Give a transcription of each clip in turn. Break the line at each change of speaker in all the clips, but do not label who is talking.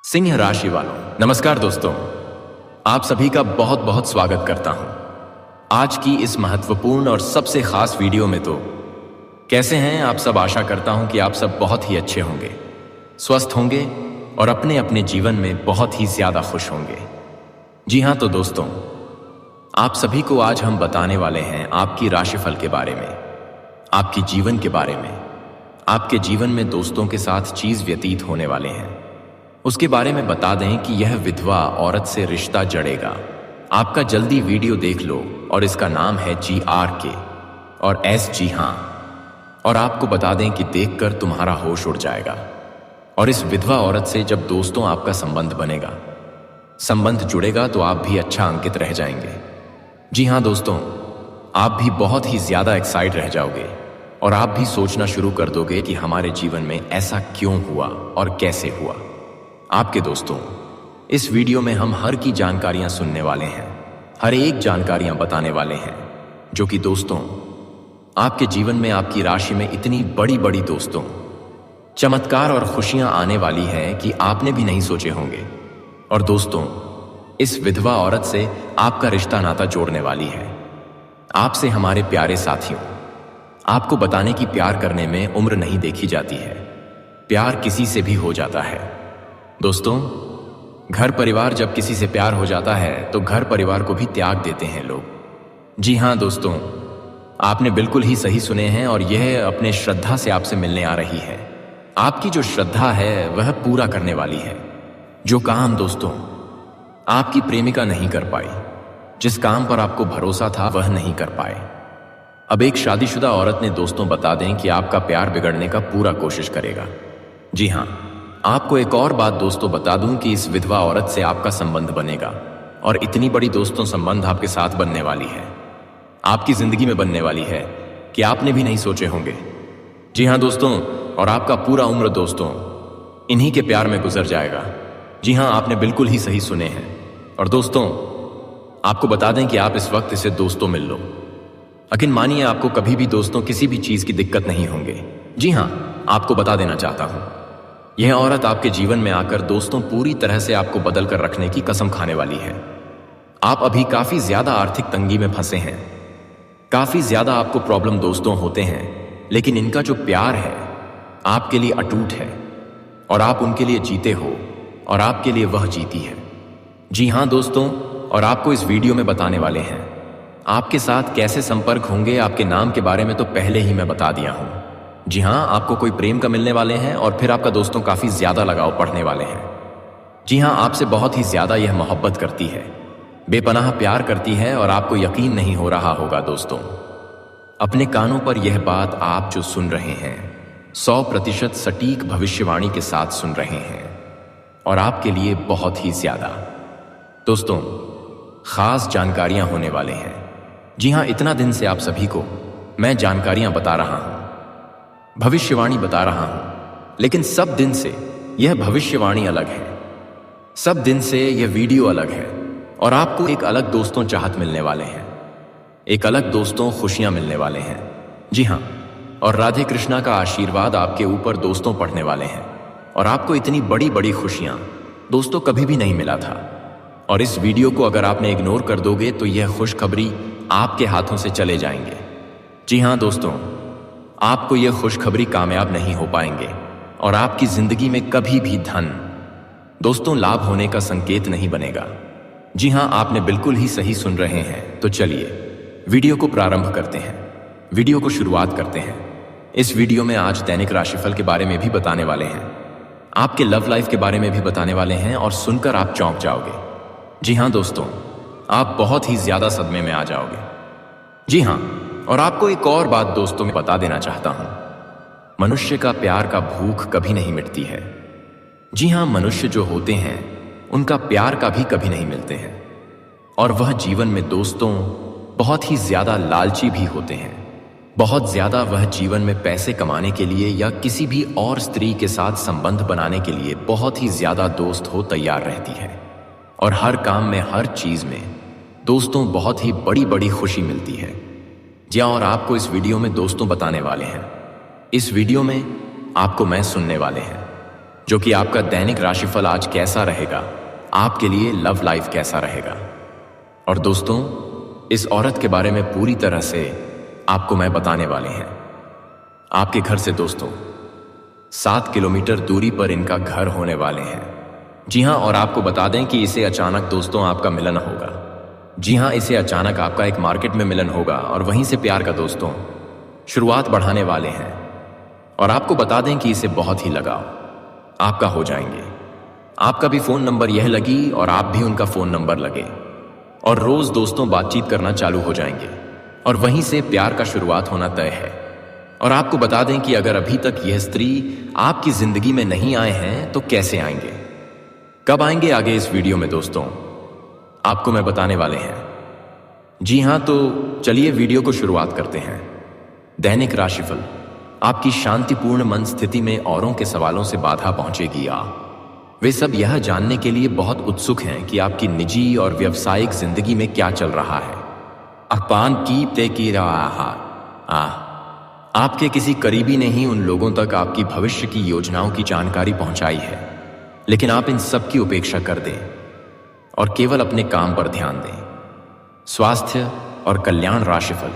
सिंह राशि वालों, नमस्कार दोस्तों। आप सभी का बहुत बहुत स्वागत करता हूं आज की इस महत्वपूर्ण और सबसे खास वीडियो में। तो कैसे हैं आप सब? आशा करता हूं कि आप सब बहुत ही अच्छे होंगे, स्वस्थ होंगे और अपने अपने जीवन में बहुत ही ज्यादा खुश होंगे। जी हां, तो दोस्तों, आप सभी को आज हम बताने वाले हैं आपकी राशिफल के बारे में, आपके जीवन के बारे में। आपके जीवन में दोस्तों के साथ चीज व्यतीत होने वाले हैं, उसके बारे में बता दें कि यह विधवा औरत से रिश्ता जड़ेगा। आपका जल्दी वीडियो देख लो, और इसका नाम है GRK और S। जी हां, और आपको बता दें कि देखकर तुम्हारा होश उड़ जाएगा। और इस विधवा औरत से जब दोस्तों आपका संबंध बनेगा, संबंध जुड़ेगा, तो आप भी अच्छा अंकित रह जाएंगे। जी हां दोस्तों, आप भी बहुत ही ज्यादा एक्साइट रह जाओगे और आप भी सोचना शुरू कर दोगे कि हमारे जीवन में ऐसा क्यों हुआ और कैसे हुआ। आपके दोस्तों, इस वीडियो में हम हर की जानकारियां सुनने वाले हैं, हर एक जानकारियां बताने वाले हैं, जो कि दोस्तों आपके जीवन में, आपकी राशि में इतनी बड़ी बड़ी दोस्तों चमत्कार और खुशियां आने वाली है कि आपने भी नहीं सोचे होंगे। और दोस्तों, इस विधवा औरत से आपका रिश्ता नाता जोड़ने वाली है। आपसे हमारे प्यारे साथियों, आपको बताने की प्यार करने में उम्र नहीं देखी जाती है, प्यार किसी से भी हो जाता है। दोस्तों, घर परिवार जब किसी से प्यार हो जाता है तो घर परिवार को भी त्याग देते हैं लोग। जी हां दोस्तों, आपने बिल्कुल ही सही सुने हैं, और यह अपने श्रद्धा से आपसे मिलने आ रही है। आपकी जो श्रद्धा है वह पूरा करने वाली है। जो काम दोस्तों आपकी प्रेमिका नहीं कर पाई, जिस काम पर आपको भरोसा था वह नहीं कर पाए, अब एक शादीशुदा औरत ने दोस्तों बता दें कि आपका प्यार बिगड़ने का पूरा कोशिश करेगा। जी हां, आपको एक और बात दोस्तों बता दूं कि इस विधवा औरत से आपका संबंध बनेगा, और इतनी बड़ी दोस्तों संबंध आपके साथ बनने वाली है, आपकी जिंदगी में बनने वाली है कि आपने भी नहीं सोचे होंगे। जी हां दोस्तों, और आपका पूरा उम्र दोस्तों इन्हीं के प्यार में गुजर जाएगा। जी हां, आपने बिल्कुल ही सही सुने हैं। और दोस्तों, आपको बता दें कि आप इस वक्त इसे दोस्तों मिल लो, लेकिन मानिए आपको कभी भी दोस्तों किसी भी चीज की दिक्कत नहीं होंगे। जी हां, आपको बता देना चाहता हूं, यह औरत आपके जीवन में आकर दोस्तों पूरी तरह से आपको बदल कर रखने की कसम खाने वाली है। आप अभी काफी ज्यादा आर्थिक तंगी में फंसे हैं, काफी ज्यादा आपको प्रॉब्लम दोस्तों होते हैं, लेकिन इनका जो प्यार है आपके लिए अटूट है, और आप उनके लिए जीते हो और आपके लिए वह जीती है। जी हां दोस्तों, और आपको इस वीडियो में बताने वाले हैं आपके साथ कैसे संपर्क होंगे। आपके नाम के बारे में तो पहले ही मैं बता दिया हूं। जी हां, आपको कोई प्रेम का मिलने वाले हैं, और फिर आपका दोस्तों काफी ज्यादा लगाव पड़ने वाले हैं। जी हां, आपसे बहुत ही ज्यादा यह मोहब्बत करती है, बेपनाह प्यार करती है, और आपको यकीन नहीं हो रहा होगा दोस्तों, अपने कानों पर यह बात आप जो सुन रहे हैं 100% सटीक भविष्यवाणी के साथ सुन रहे हैं, और आपके लिए बहुत ही ज्यादा दोस्तों खास जानकारियां होने वाले हैं। जी हां, इतना दिन से आप सभी को मैं जानकारियां बता रहा हूं, भविष्यवाणी बता रहा हूं, लेकिन सब दिन से यह भविष्यवाणी अलग है, सब दिन से यह वीडियो अलग है, और आपको एक अलग दोस्तों चाहत मिलने वाले हैं, एक अलग दोस्तों खुशियां मिलने वाले हैं। जी हां, और राधे कृष्णा का आशीर्वाद आपके ऊपर दोस्तों पड़ने वाले हैं, और आपको इतनी बड़ी बड़ी खुशियां दोस्तों कभी भी नहीं मिला था। और इस वीडियो को अगर आपने इग्नोर कर दोगे तो यह खुशखबरी आपके हाथों से चले जाएंगे। जी हां दोस्तों, आपको यह खुशखबरी कामयाब नहीं हो पाएंगे, और आपकी जिंदगी में कभी भी धन दोस्तों लाभ होने का संकेत नहीं बनेगा। जी हां, आपने बिल्कुल ही सही सुन रहे हैं। तो चलिए वीडियो को प्रारंभ करते हैं, वीडियो को शुरुआत करते हैं। इस वीडियो में आज दैनिक राशिफल के बारे में भी बताने वाले हैं, आपके लव लाइफ के बारे में भी बताने वाले हैं, और सुनकर आप चौंक जाओगे। जी हां दोस्तों, आप बहुत ही ज्यादा सदमे में आ जाओगे। जी हां, और आपको एक और बात दोस्तों में बता देना चाहता हूं, मनुष्य का प्यार का भूख कभी नहीं मिटती है। जी हां, मनुष्य जो होते हैं उनका प्यार का भी कभी नहीं मिलते हैं, और वह जीवन में दोस्तों बहुत ही ज्यादा लालची भी होते हैं। बहुत ज्यादा वह जीवन में पैसे कमाने के लिए या किसी भी और स्त्री के साथ संबंध बनाने के लिए बहुत ही ज्यादा दोस्त हो तैयार रहती है, और हर काम में, हर चीज में दोस्तों बहुत ही बड़ी बड़ी खुशी मिलती है। जी हां, और आपको इस वीडियो में दोस्तों बताने वाले हैं, इस वीडियो में आपको मैं सुनने वाले हैं, जो कि आपका दैनिक राशिफल आज कैसा रहेगा, आपके लिए लव लाइफ कैसा रहेगा। और दोस्तों, इस औरत के बारे में पूरी तरह से आपको मैं बताने वाले हैं। आपके घर से दोस्तों 7 किलोमीटर दूरी पर इनका घर होने वाले हैं। जी हाँ, और आपको बता दें कि इसे अचानक दोस्तों आपका मिलन होगा। जी हाँ, इसे अचानक आपका एक मार्केट में मिलन होगा और वहीं से प्यार का दोस्तों शुरुआत बढ़ाने वाले हैं। और आपको बता दें कि इसे बहुत ही लगाव आपका हो जाएंगे। आपका भी फोन नंबर यह लगी और आप भी उनका फोन नंबर लगे और रोज दोस्तों बातचीत करना चालू हो जाएंगे और वहीं से प्यार का शुरुआत होना तय है। और आपको बता दें कि अगर अभी तक यह स्त्री आपकी जिंदगी में नहीं आए हैं तो कैसे आएंगे, कब आएंगे, आगे इस वीडियो में दोस्तों आपको मैं बताने वाले हैं। जी हां, तो चलिए वीडियो को शुरुआत करते हैं। दैनिक राशिफल। आपकी शांतिपूर्ण मन स्थिति में औरों के सवालों से बाधा पहुंचेगी। वे सब यह जानने के लिए बहुत उत्सुक हैं कि आपकी निजी और व्यावसायिक जिंदगी में क्या चल रहा है। अपान की तय की रहा। आपके किसी करीबी ने ही उन लोगों तक आपकी भविष्य की योजनाओं की जानकारी पहुंचाई है, लेकिन आप इन सब की उपेक्षा कर दें और केवल अपने काम पर ध्यान दें। स्वास्थ्य और कल्याण राशिफल।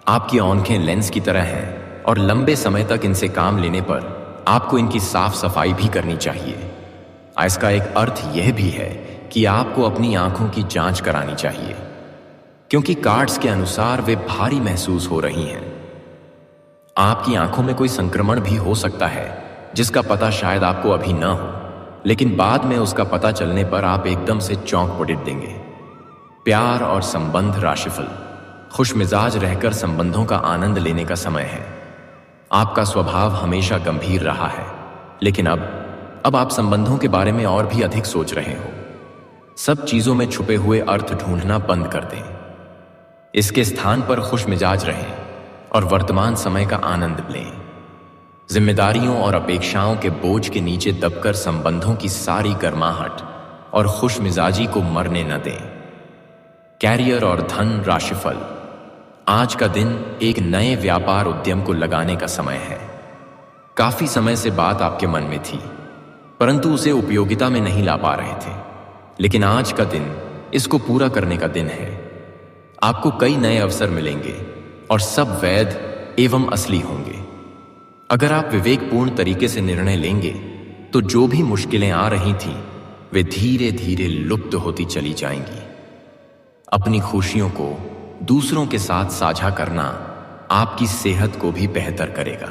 आपकी आंखें लेंस की तरह हैं और लंबे समय तक इनसे काम लेने पर आपको इनकी साफ सफाई भी करनी चाहिए। इसका एक अर्थ यह भी है कि आपको अपनी आंखों की जांच करानी चाहिए, क्योंकि कार्ड्स के अनुसार वे भारी महसूस हो रही हैं। आपकी आंखों में कोई संक्रमण भी हो सकता है जिसका पता शायद आपको अभी न हो, लेकिन बाद में उसका पता चलने पर आप एकदम से चौंक पड़ देंगे। प्यार और संबंध राशिफल। खुश मिजाज रहकर संबंधों का आनंद लेने का समय है। आपका स्वभाव हमेशा गंभीर रहा है, लेकिन अब आप संबंधों के बारे में और भी अधिक सोच रहे हो। सब चीजों में छुपे हुए अर्थ ढूंढना बंद कर दें। इसके स्थान पर खुश मिजाज रहें और वर्तमान समय का आनंद लें। जिम्मेदारियों और अपेक्षाओं के बोझ के नीचे दबकर संबंधों की सारी गर्माहट और खुश मिजाजी को मरने न दें। कैरियर और धन राशिफल। आज का दिन एक नए व्यापार उद्यम को लगाने का समय है। काफी समय से बात आपके मन में थी, परंतु उसे उपयोगिता में नहीं ला पा रहे थे, लेकिन आज का दिन इसको पूरा करने का दिन है। आपको कई नए अवसर मिलेंगे और सब वैध एवं असली होंगे। अगर आप विवेकपूर्ण तरीके से निर्णय लेंगे तो जो भी मुश्किलें आ रही थीं वे धीरे धीरे लुप्त होती चली जाएंगी। अपनी खुशियों को दूसरों के साथ साझा करना आपकी सेहत को भी बेहतर करेगा,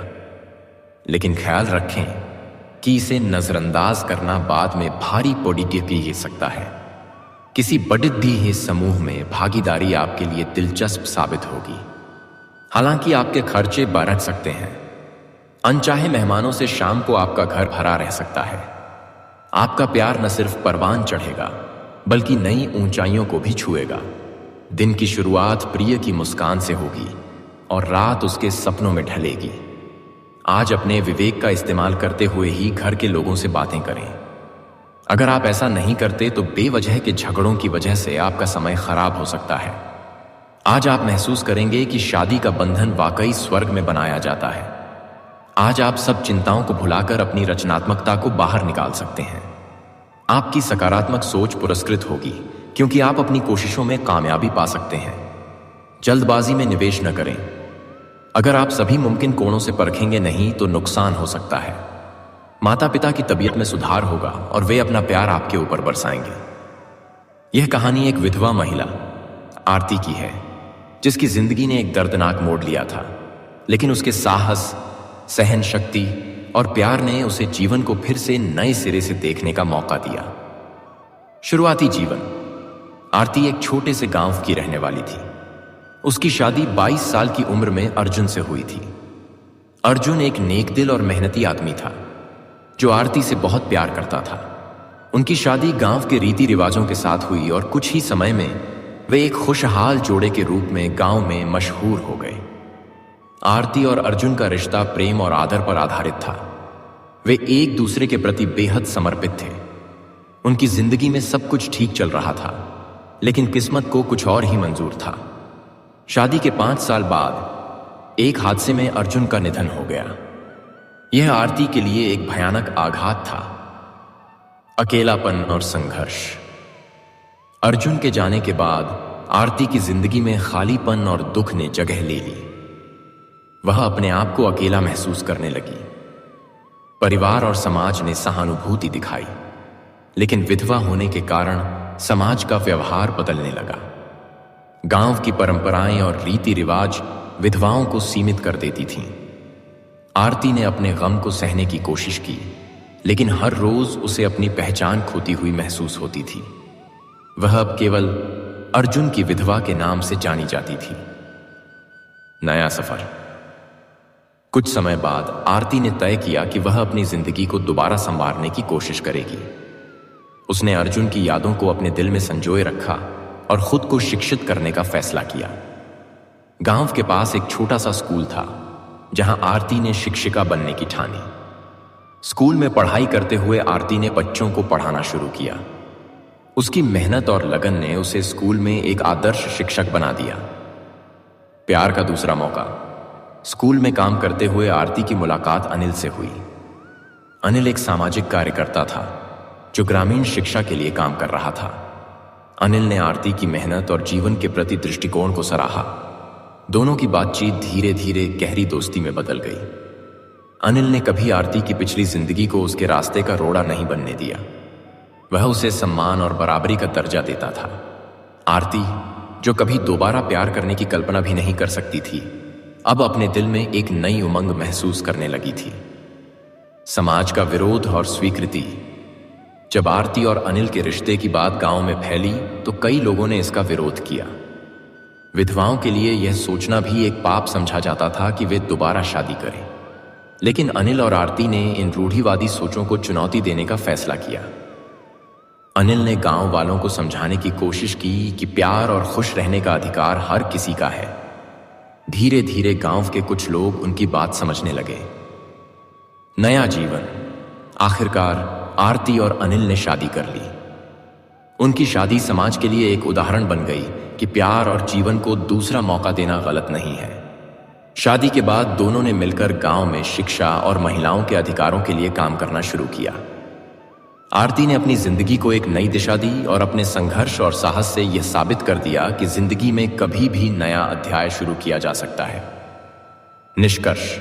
लेकिन ख्याल रखें कि इसे नजरअंदाज करना बाद में भारी पड़ सकता है। किसी बढ़त भी इस समूह में भागीदारी आपके लिए दिलचस्प साबित होगी। हालांकि आपके खर्चे बढ़ सकते हैं। अनचाहे मेहमानों से शाम को आपका घर भरा रह सकता है। आपका प्यार न सिर्फ परवान चढ़ेगा बल्कि नई ऊंचाइयों को भी छुएगा। दिन की शुरुआत प्रिय की मुस्कान से होगी और रात उसके सपनों में ढलेगी। आज अपने विवेक का इस्तेमाल करते हुए ही घर के लोगों से बातें करें। अगर आप ऐसा नहीं करते तो बेवजह के झगड़ों की वजह से आपका समय खराब हो सकता है। आज आप महसूस करेंगे कि शादी का बंधन वाकई स्वर्ग में बनाया जाता है। आज आप सब चिंताओं को भुलाकर अपनी रचनात्मकता को बाहर निकाल सकते हैं। आपकी सकारात्मक सोच पुरस्कृत होगी, क्योंकि आप अपनी कोशिशों में कामयाबी पा सकते हैं। जल्दबाजी में निवेश न करें। अगर आप सभी मुमकिन कोणों से परखेंगे नहीं तो नुकसान हो सकता है। माता पिता की तबीयत में सुधार होगा और वे अपना प्यार आपके ऊपर बरसाएंगे। यह कहानी एक विधवा महिला आरती की है, जिसकी जिंदगी ने एक दर्दनाक मोड़ लिया था, लेकिन उसके साहस, सहन शक्ति और प्यार ने उसे जीवन को फिर से नए सिरे से देखने का मौका दिया। शुरुआती जीवन। आरती एक छोटे से गांव की रहने वाली थी। उसकी शादी 22 साल की उम्र में अर्जुन से हुई थी। अर्जुन एक नेकदिल और मेहनती आदमी था जो आरती से बहुत प्यार करता था। उनकी शादी गांव के रीति रिवाजों के साथ हुई और कुछ ही समय में वे एक खुशहाल जोड़े के रूप में गांव में मशहूर हो गए। आरती और अर्जुन का रिश्ता प्रेम और आदर पर आधारित था। वे एक दूसरे के प्रति बेहद समर्पित थे। उनकी जिंदगी में सब कुछ ठीक चल रहा था, लेकिन किस्मत को कुछ और ही मंजूर था। शादी के 5 साल बाद एक हादसे में अर्जुन का निधन हो गया। यह आरती के लिए एक भयानक आघात था। अकेलापन और संघर्ष। अर्जुन के जाने के बाद आरती की जिंदगी में खालीपन और दुख ने जगह ले ली। वह अपने आप को अकेला महसूस करने लगी। परिवार और समाज ने सहानुभूति दिखाई, लेकिन विधवा होने के कारण समाज का व्यवहार बदलने लगा। गांव की परंपराएं और रीति रिवाज विधवाओं को सीमित कर देती थीं। आरती ने अपने गम को सहने की कोशिश की, लेकिन हर रोज उसे अपनी पहचान खोती हुई महसूस होती थी। वह अब केवल अर्जुन की विधवा के नाम से जानी जाती थी। नया सफर। कुछ समय बाद आरती ने तय किया कि वह अपनी जिंदगी को दोबारा संवारने की कोशिश करेगी। उसने अर्जुन की यादों को अपने दिल में संजोए रखा और खुद को शिक्षित करने का फैसला किया। गांव के पास एक छोटा सा स्कूल था, जहां आरती ने शिक्षिका बनने की ठानी। स्कूल में पढ़ाई करते हुए आरती ने बच्चों को पढ़ाना शुरू किया। उसकी मेहनत और लगन ने उसे स्कूल में एक आदर्श शिक्षक बना दिया। प्यार का दूसरा मौका। स्कूल में काम करते हुए आरती की मुलाकात अनिल से हुई। अनिल एक सामाजिक कार्यकर्ता था जो ग्रामीण शिक्षा के लिए काम कर रहा था। अनिल ने आरती की मेहनत और जीवन के प्रति दृष्टिकोण को सराहा। दोनों की बातचीत धीरे धीरे गहरी दोस्ती में बदल गई। अनिल ने कभी आरती की पिछली जिंदगी को उसके रास्ते का रोड़ा नहीं बनने दिया। वह उसे सम्मान और बराबरी का दर्जा देता था। आरती, जो कभी दोबारा प्यार करने की कल्पना भी नहीं कर सकती थी, अब अपने दिल में एक नई उमंग महसूस करने लगी थी। समाज का विरोध और स्वीकृति। जब आरती और अनिल के रिश्ते की बात गांव में फैली तो कई लोगों ने इसका विरोध किया। विधवाओं के लिए यह सोचना भी एक पाप समझा जाता था कि वे दोबारा शादी करें। लेकिन अनिल और आरती ने इन रूढ़िवादी सोचों को चुनौती देने का फैसला किया। अनिल ने गांव वालों को समझाने की कोशिश की कि प्यार और खुश रहने का अधिकार हर किसी का है। धीरे धीरे गांव के कुछ लोग उनकी बात समझने लगे। नया जीवन। आखिरकार आरती और अनिल ने शादी कर ली। उनकी शादी समाज के लिए एक उदाहरण बन गई कि प्यार और जीवन को दूसरा मौका देना गलत नहीं है। शादी के बाद दोनों ने मिलकर गांव में शिक्षा और महिलाओं के अधिकारों के लिए काम करना शुरू किया। आरती ने अपनी जिंदगी को एक नई दिशा दी और अपने संघर्ष और साहस से यह साबित कर दिया कि जिंदगी में कभी भी नया अध्याय शुरू किया जा सकता है। निष्कर्ष।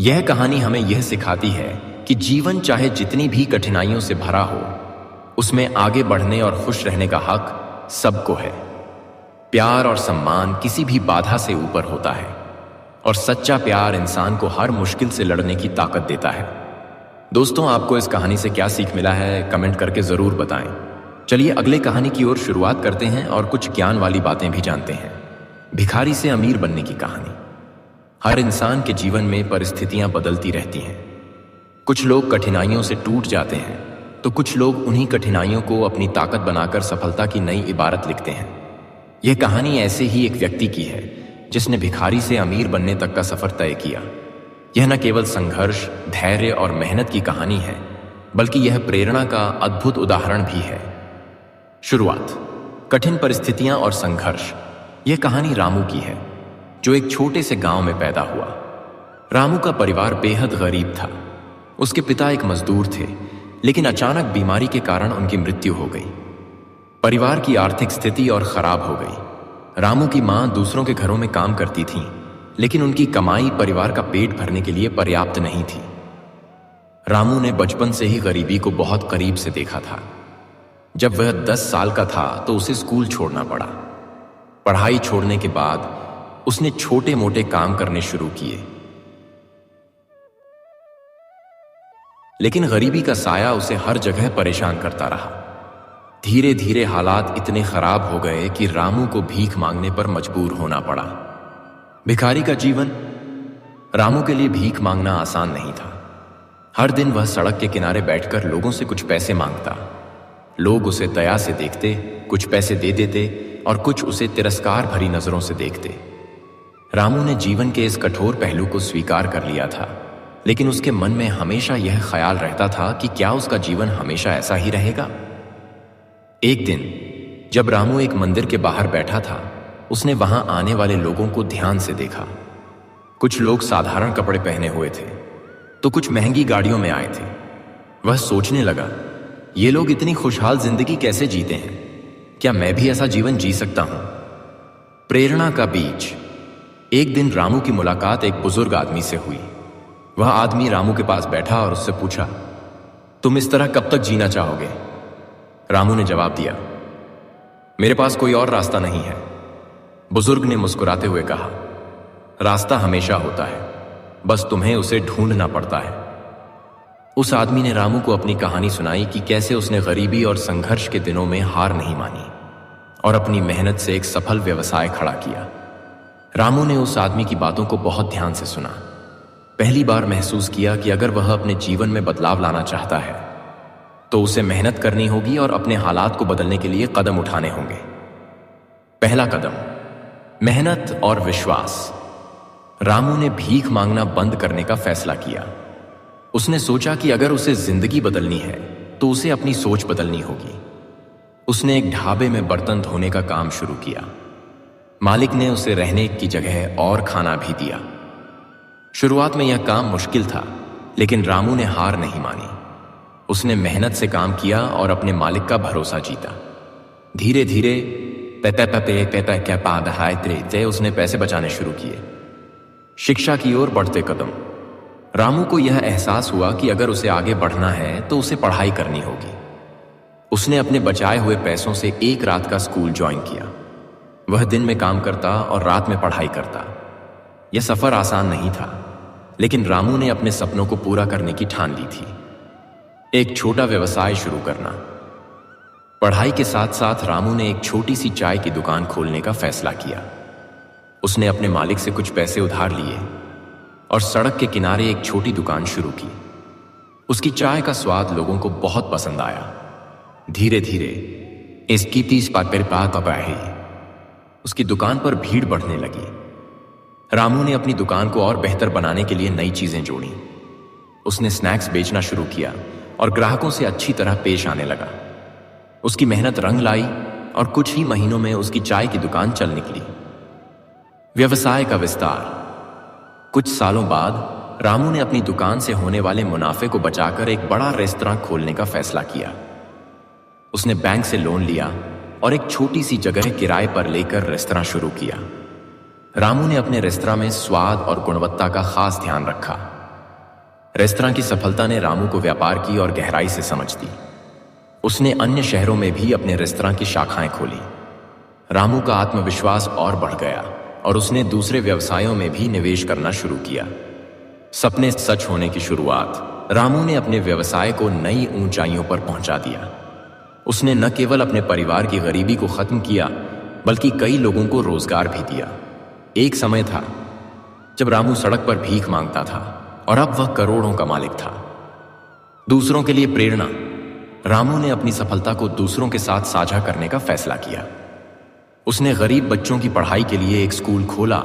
यह कहानी हमें यह सिखाती है कि जीवन चाहे जितनी भी कठिनाइयों से भरा हो, उसमें आगे बढ़ने और खुश रहने का हक सबको है। प्यार और सम्मान किसी भी बाधा से ऊपर होता है और सच्चा प्यार इंसान को हर मुश्किल से लड़ने की ताकत देता है। दोस्तों, आपको इस कहानी से क्या सीख मिला है, कमेंट करके जरूर बताएं। चलिए अगले कहानी की ओर शुरुआत करते हैं और कुछ ज्ञान वाली बातें भी जानते हैं। भिखारी से अमीर बनने की कहानी। हर इंसान के जीवन में परिस्थितियां बदलती रहती हैं। कुछ लोग कठिनाइयों से टूट जाते हैं तो कुछ लोग उन्हीं कठिनाइयों को अपनी ताकत बनाकर सफलता की नई इबारत लिखते हैं। यह कहानी ऐसे ही एक व्यक्ति की है जिसने भिखारी से अमीर बनने तक का सफर तय किया। यह न केवल संघर्ष, धैर्य और मेहनत की कहानी है, बल्कि यह प्रेरणा का अद्भुत उदाहरण भी है। शुरुआत। कठिन परिस्थितियां और संघर्ष। यह कहानी रामू की है, जो एक छोटे से गांव में पैदा हुआ। रामू का परिवार बेहद गरीब था। उसके पिता एक मजदूर थे, लेकिन अचानक बीमारी के कारण उनकी मृत्यु हो गई। परिवार की आर्थिक स्थिति और खराब हो गई। रामू की मां दूसरों के घरों में काम करती थीं, लेकिन उनकी कमाई परिवार का पेट भरने के लिए पर्याप्त नहीं थी। रामू ने बचपन से ही गरीबी को बहुत करीब से देखा था। जब वह 10 साल का था तो उसे स्कूल छोड़ना पड़ा। पढ़ाई छोड़ने के बाद उसने छोटे मोटे काम करने शुरू किए, लेकिन गरीबी का साया उसे हर जगह परेशान करता रहा। धीरे धीरे हालात इतने खराब हो गए कि रामू को भीख मांगने पर मजबूर होना पड़ा। भिखारी का जीवन। रामू के लिए भीख मांगना आसान नहीं था। हर दिन वह सड़क के किनारे बैठकर लोगों से कुछ पैसे मांगता। लोग उसे दया से देखते, कुछ पैसे दे देते और कुछ उसे तिरस्कार भरी नजरों से देखते। रामू ने जीवन के इस कठोर पहलू को स्वीकार कर लिया था, लेकिन उसके मन में हमेशा यह ख्याल रहता था कि क्या उसका जीवन हमेशा ऐसा ही रहेगा। एक दिन जब रामू एक मंदिर के बाहर बैठा था, उसने वहां आने वाले लोगों को ध्यान से देखा। कुछ लोग साधारण कपड़े पहने हुए थे, तो कुछ महंगी गाड़ियों में आए थे। वह सोचने लगा, ये लोग इतनी खुशहाल जिंदगी कैसे जीते हैं? क्या मैं भी ऐसा जीवन जी सकता हूं? प्रेरणा का बीज। एक दिन रामू की मुलाकात एक बुजुर्ग आदमी से हुई। वह आदमी रामू के पास बैठा और उससे पूछा, तुम इस तरह कब तक जीना चाहोगे? रामू ने जवाब दिया, मेरे पास कोई और रास्ता नहीं है। बुजुर्ग ने मुस्कुराते हुए कहा, रास्ता हमेशा होता है, बस तुम्हें उसे ढूंढना पड़ता है। उस आदमी ने रामू को अपनी कहानी सुनाई कि कैसे उसने गरीबी और संघर्ष के दिनों में हार नहीं मानी और अपनी मेहनत से एक सफल व्यवसाय खड़ा किया। रामू ने उस आदमी की बातों को बहुत ध्यान से सुना। पहली बार महसूस किया कि अगर वह अपने जीवन में बदलाव लाना चाहता है तो उसे मेहनत करनी होगी और अपने हालात को बदलने के लिए कदम उठाने होंगे। पहला कदम, मेहनत और विश्वास। रामू ने भीख मांगना बंद करने का फैसला किया। उसने सोचा कि अगर उसे जिंदगी बदलनी है तो उसे अपनी सोच बदलनी होगी। उसने एक ढाबे में बर्तन धोने का काम शुरू किया। मालिक ने उसे रहने की जगह और खाना भी दिया। शुरुआत में यह काम मुश्किल था, लेकिन रामू ने हार नहीं मानी। उसने मेहनत से काम किया और अपने मालिक का भरोसा जीता। धीरे धीरे उसने पैसे बचाने शुरू किए। शिक्षा की ओर बढ़ते कदम। रामू को यह एहसास हुआ कि अगर उसे आगे बढ़ना है तो उसे पढ़ाई करनी होगी। उसने अपने बचाए हुए पैसों से एक रात का स्कूल ज्वाइन किया। वह दिन में काम करता और रात में पढ़ाई करता। यह सफर आसान नहीं था, लेकिन रामू ने अपने सपनों को पूरा करने की ठान ली थी। एक छोटा व्यवसाय शुरू करना। पढ़ाई के साथ साथ रामू ने एक छोटी सी चाय की दुकान खोलने का फैसला किया। उसने अपने मालिक से कुछ पैसे उधार लिए और सड़क के किनारे एक छोटी दुकान शुरू की। उसकी चाय का स्वाद लोगों को बहुत पसंद आया। धीरे धीरे इसकी 30 उसकी दुकान पर भीड़ बढ़ने लगी। रामू ने अपनी दुकान को और बेहतर बनाने के लिए नई चीजें जोड़ी। उसने स्नैक्स बेचना शुरू किया और ग्राहकों से अच्छी तरह पेश आने लगा। उसकी मेहनत रंग लाई और कुछ ही महीनों में उसकी चाय की दुकान चल निकली। व्यवसाय का विस्तार। कुछ सालों बाद रामू ने अपनी दुकान से होने वाले मुनाफे को बचाकर एक बड़ा रेस्तरां खोलने का फैसला किया। उसने बैंक से लोन लिया और एक छोटी सी जगह किराए पर लेकर रेस्तरां शुरू किया। रामू ने अपने रेस्तरां में स्वाद और गुणवत्ता का खास ध्यान रखा। रेस्तरां की सफलता ने रामू को व्यापार की और गहराई से समझ दी। उसने अन्य शहरों में भी अपने रेस्तरां की शाखाएं खोली। रामू का आत्मविश्वास और बढ़ गया और उसने दूसरे व्यवसायों में भी निवेश करना शुरू किया। सपने सच होने की शुरुआत। रामू ने अपने व्यवसाय को नई ऊंचाइयों पर पहुंचा दिया। उसने न केवल अपने परिवार की गरीबी को खत्म किया, बल्कि कई लोगों को रोजगार भी दिया। एक समय था जब रामू सड़क पर भीख मांगता था और अब वह करोड़ों का मालिक था। दूसरों के लिए प्रेरणा। रामू ने अपनी सफलता को दूसरों के साथ साझा करने का फैसला किया। उसने गरीब बच्चों की पढ़ाई के लिए एक स्कूल खोला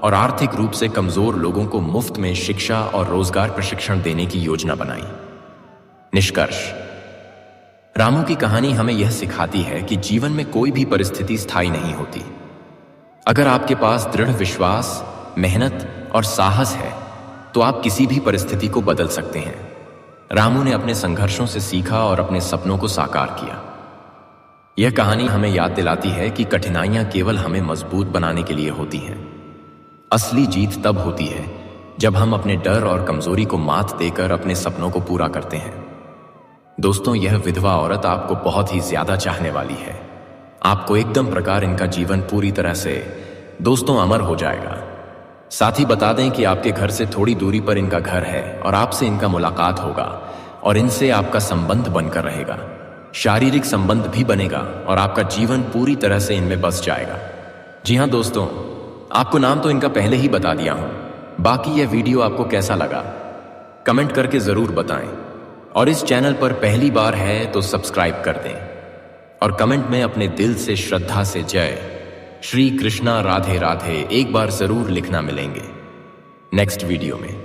और आर्थिक रूप से कमजोर लोगों को मुफ्त में शिक्षा और रोजगार प्रशिक्षण देने की योजना बनाई। निष्कर्ष। रामू की कहानी हमें यह सिखाती है कि जीवन में कोई भी परिस्थिति स्थायी नहीं होती। अगर आपके पास दृढ़ विश्वास, मेहनत और साहस है तो आप किसी भी परिस्थिति को बदल सकते हैं। रामू ने अपने संघर्षों से सीखा और अपने सपनों को साकार किया। यह कहानी हमें याद दिलाती है कि कठिनाइयां केवल हमें मजबूत बनाने के लिए होती हैं। असली जीत तब होती है जब हम अपने डर और कमजोरी को मात देकर अपने सपनों को पूरा करते हैं। दोस्तों, यह विधवा औरत आपको बहुत ही ज्यादा चाहने वाली है। आपको एकदम प्रकार इनका जीवन पूरी तरह से दोस्तों अमर हो जाएगा। साथ ही बता दें कि आपके घर से थोड़ी दूरी पर इनका घर है और आपसे इनका मुलाकात होगा और इनसे आपका संबंध बनकर रहेगा। शारीरिक संबंध भी बनेगा और आपका जीवन पूरी तरह से इनमें बस जाएगा। जी हाँ दोस्तों, आपको नाम तो इनका पहले ही बता दिया हूं। बाकी यह वीडियो आपको कैसा लगा कमेंट करके जरूर बताएं और इस चैनल पर पहली बार है तो सब्सक्राइब कर दें और कमेंट में अपने दिल से श्रद्धा से जय श्री कृष्णा राधे राधे एक बार जरूर लिखना। मिलेंगे नेक्स्ट वीडियो में।